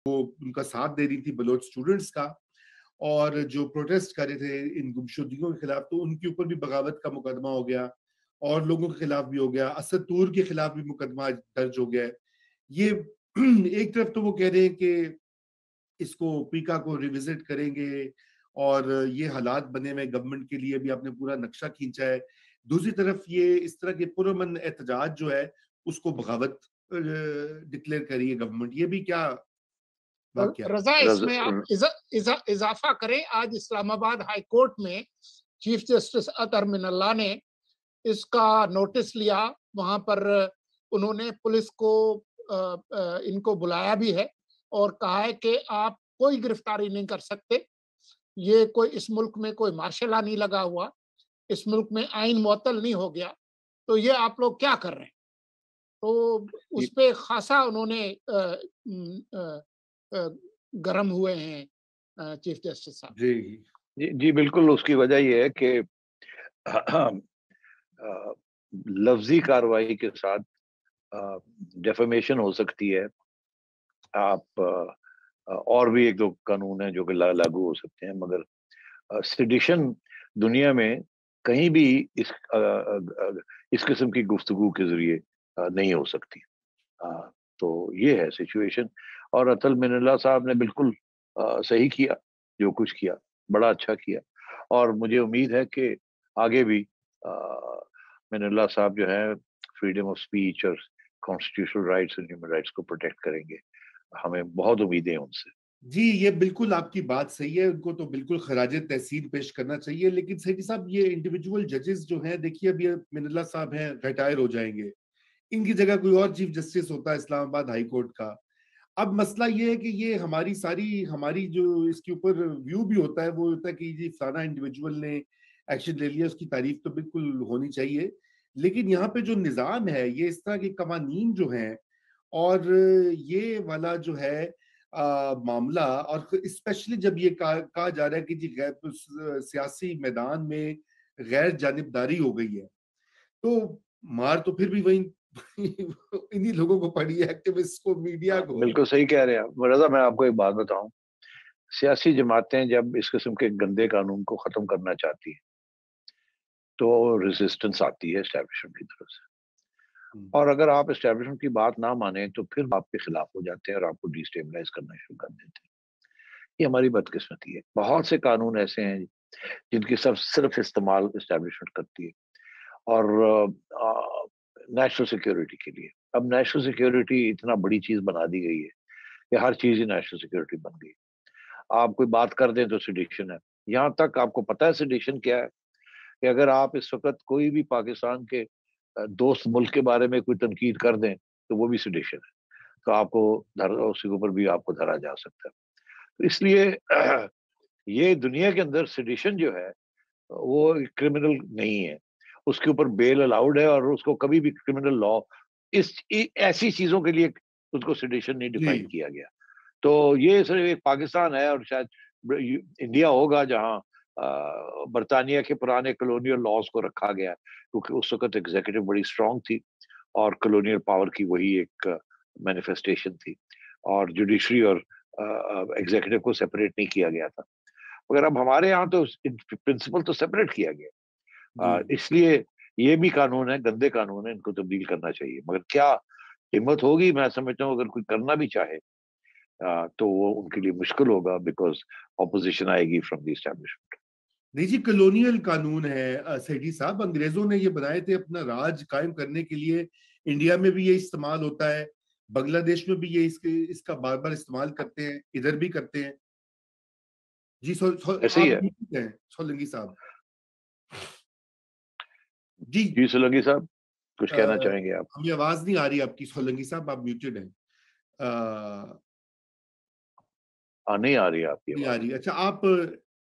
وہ ان کا ساتھ دے رہی تھی بلوچ اسٹوڈنٹس کا، اور جو پروٹیسٹ کر رہے تھے ان گمشدگیوں کے خلاف، تو ان کے اوپر بھی بغاوت کا مقدمہ ہو گیا، اور لوگوں کے خلاف بھی ہو گیا، اسد طور کے خلاف بھی مقدمہ درج ہو گیا ہے۔ یہ ایک طرف تو وہ کہہ رہے ہیں کہ اس کو پیکا کو ریوزٹ کریں گے، اور یہ حالات بنے ہوئے گورنمنٹ کے لیے بھی آپ نے پورا نقشہ کھینچا ہے، دوسری طرف یہ اس طرح کے پرامن احتجاج جو ہے اس کو بغاوت ڈکلیئر کری ہے گورنمنٹ، یہ بھی کیا واقعہ ہے؟ رضا اس میں آپ اضافہ کریں، آج اسلام آباد ہائی کورٹ میں چیف جسٹس اطہر من اللہ نے اس کا نوٹس لیا، وہاں پر انہوں نے پولیس کو ان کو بلایا بھی ہے اور کہا ہے کہ آپ کوئی گرفتاری نہیں کر سکتے، یہ کوئی اس ملک میں کوئی مارشل لا نہیں لگا ہوا، اس ملک میں آئین معطل نہیں ہو گیا، تو یہ آپ لوگ کیا کر رہے ہیں؟ تو اس پہ خاصا انہوں نے گرم ہوئے ہیں چیف جسٹس صاحب۔ جی بالکل، اس کی وجہ یہ ہے کہ لفظی کاروائی کے ساتھ ڈیفیمیشن ہو سکتی ہے، آپ اور بھی ایک دو قانون ہیں جو کہ لاگو ہو سکتے ہیں، مگر سیڈیشن دنیا میں کہیں بھی اس قسم کی گفتگو کے ذریعے نہیں ہو سکتی۔ تو یہ ہے سچویشن، اور اطہر من اللہ صاحب نے بالکل صحیح کیا، جو کچھ کیا بڑا اچھا کیا، اور مجھے امید ہے کہ آگے بھی من اللہ صاحب جو ہے فریڈم آف اسپیچ اور کانسٹیٹیوشنل رائٹس اور ہیومن رائٹس کو پروٹیکٹ کریں گے، ہمیں بہت امیدیں ان سے۔ جی یہ بالکل آپ کی بات صحیح ہے، ان کو تو بالکل خراج تحسین پیش کرنا چاہیے، لیکن سیٹھی صاحب یہ انڈیویجول ججز جو ہیں، دیکھیے ابھی من اللہ صاحب ہیں ریٹائر ہو جائیں گے، ان کی جگہ کوئی اور چیف جسٹس ہوتا ہے اسلام آباد ہائی کورٹ کا۔ اب مسئلہ یہ ہے کہ یہ ہماری جو اس کے اوپر ویو بھی ہوتا ہے وہ ہوتا ہے کہ جی فلانا انڈیویجول نے ایکشن لے لیا، اس کی تعریف تو بالکل ہونی چاہیے، لیکن یہاں پہ جو نظام ہے، یہ اس طرح کے قوانین جو ہیں اور یہ والا جو ہے معاملہ، اور اسپیشلی جب یہ کہا جا رہا ہے کہ جی سیاسی میدان میں غیر جانبداری ہو گئی ہے، تو مار تو پھر بھی وہیں انہی لوگوں کو پڑی ہے، ایکٹیوسٹ کو، میڈیا کو۔ بالکل صحیح کہہ رہے ہیں رضا، میں آپ کو ایک بات بتاؤں، سیاسی جماعتیں جب اس قسم کے گندے قانون کو ختم کرنا چاہتی ہیں تو ریزسٹنس آتی ہے اسٹیبلشمنٹ کی طرف سے، اور اگر آپ اسٹیبلشمنٹ کی بات نہ مانیں تو پھر آپ کے خلاف ہو جاتے ہیں اور آپ کو ڈی اسٹیبلائز کرنا شروع کر دیتے ہیں۔ یہ ہماری بدقسمتی ہے، بہت سے قانون ایسے ہیں جن کی صرف استعمال اسٹیبلشمنٹ کرتی ہے، اور نیشنل سیکیورٹی کے لیے۔ اب نیشنل سیکیورٹی اتنا بڑی چیز بنا دی گئی ہے کہ ہر چیز ہی نیشنل سیکیورٹی بن گئی، آپ کوئی بات کر دیں تو سیڈیشن ہے، یہاں تک آپ کو پتہ ہے سیڈیشن کیا ہے، کہ اگر آپ اس وقت کوئی بھی پاکستان کے دوست ملک کے بارے میں کوئی تنقید کر دیں تو وہ بھی سیڈیشن ہے، تو آپ کو اسی کے اوپر بھی آپ کو دھرا جا سکتا ہے۔ تو اس لیے یہ دنیا کے اندر سیڈیشن جو ہے وہ کرمنل نہیں ہے، اس کے اوپر بیل الاؤڈ ہے، اور اس کو کبھی بھی کرمنل لا ایسی چیزوں کے لیے اس کو سیڈیشن نہیں ڈیفائن کیا گیا۔ تو یہ صرف ایک پاکستان ہے، اور شاید انڈیا ہوگا جہاں برطانیہ کے پرانے کلونیل لاز کو رکھا گیا، کیونکہ اس وقت ایگزیکٹو بڑی اسٹرانگ تھی اور کلونیل پاور کی وہی ایک مینیفیسٹیشن تھی، اور جوڈیشری اور ایگزیکٹو کو سیپریٹ نہیں کیا گیا تھا، مگر اب ہمارے یہاں تو پرنسپل تو سیپریٹ کیا گیا، اس لیے یہ بھی قانون ہے، گندے قانون ہے، ان کو تبدیل کرنا چاہیے، مگر کیا ہمت ہوگی؟ میں سمجھتا ہوں اگر کوئی کرنا بھی چاہے تو وہ ان کے لیے مشکل ہوگا، بیکاز اپوزیشن آئے گی فرام دی اسٹیبلشمنٹ۔ نہیں جی، کلونیل قانون ہے سیٹھی صاحب، انگریزوں نے یہ بنائے تھے اپنا راج قائم کرنے کے لیے، انڈیا میں بھی یہ استعمال ہوتا ہے، بنگلہ دیش میں بھی یہ اس کا بار بار استعمال کرتے ہیں، ادھر بھی کرتے ہیں۔ جی ایسے ہی ہے سولنگی صاحب۔ جی سولنگی صاحب کچھ کہنا چاہیں گے آپ؟ ہمیں آواز نہیں آ رہی آپ کی سولنگی صاحب، آپ میوٹڈ ہیں۔ نہیں آ رہی آپ کی نہیں آ رہی، اچھا آپ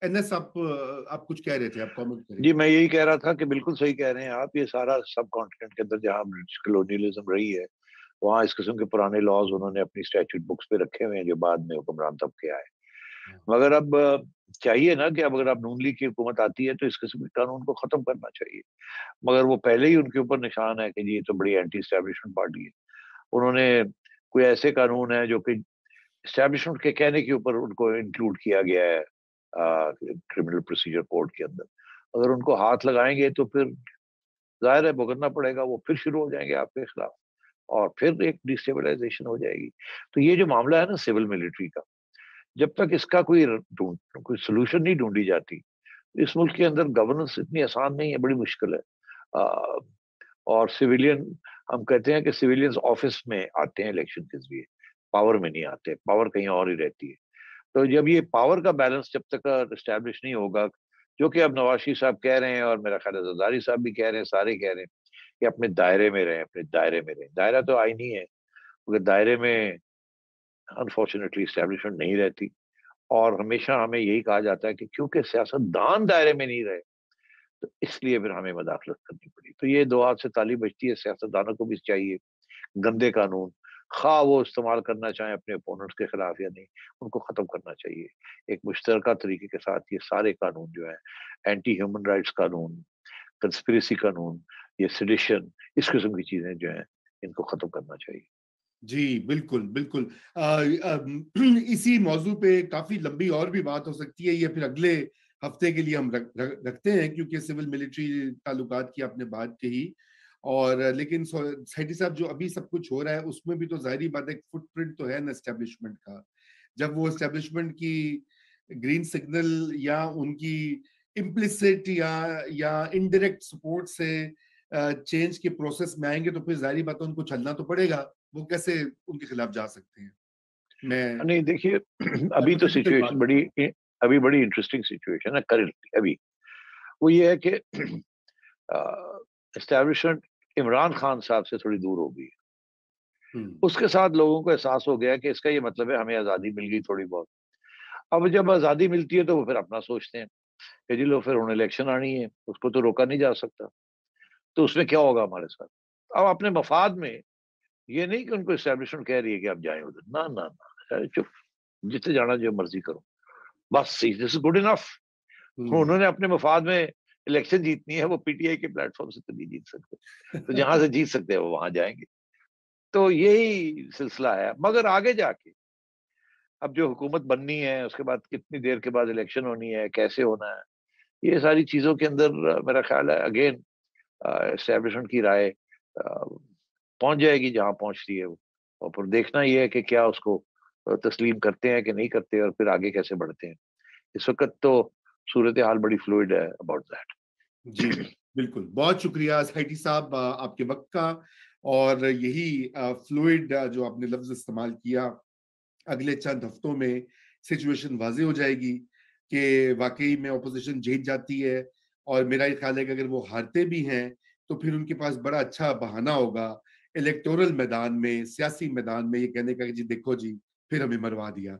NS آپ کچھ کہہ رہے تھے، آپ کامنٹ کریں۔ جی میں یہی کہہ رہا تھا کہ بالکل صحیح کہہ رہے ہیں آپ، یہ سارا سب کانٹیننٹ کے اندر جہاں برٹش کلونیلزم رہی ہے وہاں اس قسم کے پرانے لاز انہوں نے اپنی اسٹیچوٹ بکس پہ رکھے ہوئے ہیں جو بعد میں حکمران طبقے آئے، مگر اب چاہیے نا کہ اب اگر اب نون لیگ کی حکومت آتی ہے تو اس قسم کے قانون کو ختم کرنا چاہیے، مگر وہ پہلے ہی ان کے اوپر نشان ہے کہ جی یہ تو بڑی اینٹی اسٹیبلشمنٹ پارٹی ہے، انہوں نے کوئی ایسے قانون ہیں جو کہ اسٹیبلشمنٹ کے کہنے کے اوپر ان کو انکلوڈ کیا گیا ہے کرمنل پروسیجر کوڈ کے اندر. اگر ان کو ہاتھ لگائیں گے تو پھر ظاہر ہے بھگتنا پڑے گا، وہ پھر شروع ہو جائیں گے آپ کے خلاف اور پھر ایک ڈیسٹیبلائزیشن ہو جائے گی. تو یہ جو معاملہ ہے نا سول ملٹری کا، جب تک اس کا کوئی سولوشن نہیں ڈھونڈی جاتی، اس ملک کے اندر گورننس اتنی آسان نہیں ہے، بڑی مشکل ہے. اور سویلین، ہم کہتے ہیں کہ سویلینز آفس میں آتے ہیں الیکشن کے ذریعے، پاور میں نہیں آتے، پاور کہیں اور ہی رہتی ہے. تو جب یہ پاور کا بیلنس جب تک اسٹیبلش نہیں ہوگا، جو کہ اب نواز شریف صاحب کہہ رہے ہیں اور میرا خیال ہے زرداری صاحب بھی کہہ رہے ہیں، سارے کہہ رہے ہیں کہ اپنے دائرے میں رہیں، اپنے دائرے میں رہیں. دائرہ تو آئینی ہے کیونکہ دائرے میں انفارچونیٹلی اسٹیبلشمنٹ نہیں رہتی، اور ہمیشہ ہمیں یہی کہا جاتا ہے کہ کیونکہ سیاست دان دائرے میں نہیں رہے تو اس لیے پھر ہمیں مداخلت کرنی پڑی. تو یہ دو ہاتھ سے تالی بجتی ہے. سیاست دانوں کو بھی چاہیے گندے قانون خواہ وہ استعمال کرنا چاہیں اپنے اپوننٹس کے خلاف یا نہیں، ان کو ختم کرنا چاہیے. ایک مشترکہ طریقے کے ساتھ یہ سارے قانون جو ہیں، اینٹی ہیومن رائٹس قانون، کنسپریسی قانون، یہ سیڈیشن، اس قسم کی چیزیں جو ہیں ان کو ختم کرنا چاہیے. جی بالکل بالکل. اسی موضوع پہ کافی لمبی اور بھی بات ہو سکتی ہے، یہ پھر اگلے ہفتے کے لیے ہم رکھتے ہیں کیونکہ سول ملٹری تعلقات کی آپ نے بات کہی. اور لیکن سیٹھی صاحب جو ابھی سب کچھ ہو رہا ہے اس میں بھی تو ظاہری بات ہے فٹ پرنٹ تو ہے نا اسٹیبلشمنٹ کا. جب وہ اسٹیبلشمنٹ کی گرین سگنل یا ان کی امپلیسٹ یا انڈائریکٹ سپورٹ سے چینج کے پروسیس میں آئیں گے تو پھر ظاہری بات ہے ان کو چلنا تو پڑے گا. وہ کیسے ان کے خلاف جا سکتے ہیں؟ نہیں دیکھیے، ابھی تو سچویشن بڑی انٹرسٹنگ سچویشن ہے کرنٹلی. ابھی وہ یہ ہے کہ اسٹیبلشمنٹ عمران خان صاحب سے تھوڑی دور ہو گئی. اس کے ساتھ لوگوں کو احساس ہو گیا کہ اس کا یہ مطلب ہے ہمیں آزادی مل گئی تھوڑی بہت. اب جب آزادی ملتی ہے تو وہ پھر اپنا سوچتے ہیں کہ جی لو پھر انہیں الیکشن آنی ہے، اس کو تو روکا نہیں جا سکتا، تو اس میں کیا ہوگا ہمارے ساتھ. اب اپنے مفاد میں یہ نہیں کہ ان کو اسٹیبلشمنٹ کہہ رہی ہے کہ آپ جائیں ادھر، نہ چپ، جتنے جانا جو مرضی کرو، بس دس از گڈ انف. انہوں نے اپنے مفاد میں الیکشن جیتنی ہے، وہ پی ٹی آئی کے پلیٹ فارم سے تو نہیں جیت سکتے، تو جہاں سے جیت سکتے ہیں وہ وہاں جائیں گے. تو یہی سلسلہ ہے. مگر آگے جا کے اب جو حکومت بننی ہے، اس کے بعد کتنی دیر کے بعد الیکشن ہونی ہے، کیسے ہونا ہے، یہ ساری چیزوں کے اندر میرا خیال ہے اگین اسٹیبلشمنٹ کی رائے پہنچ جائے گی جہاں پہنچتی ہے وہ، اور پھر دیکھنا یہ ہے کہ کیا اس کو تسلیم کرتے ہیں کہ نہیں کرتے اور پھر آگے کیسے بڑھتے ہیں. اس وقت تو صورتحال بڑی فلوئڈ ہے اباؤٹ دیٹ. جی بالکل. بہت شکریہ سیٹھی صاحب آپ کے وقت کا. اور یہی فلوئڈ جو آپ نے لفظ استعمال کیا، اگلے چند ہفتوں میں سچویشن واضح ہو جائے گی کہ واقعی میں اپوزیشن جیت جاتی ہے. اور میرا یہ خیال ہے کہ اگر وہ ہارتے بھی ہیں تو پھر ان کے پاس بڑا اچھا بہانہ ہوگا الیکٹورل میدان میں، سیاسی میدان میں یہ کہنے کا کہ جی دیکھو جی پھر ہمیں مروا دیا.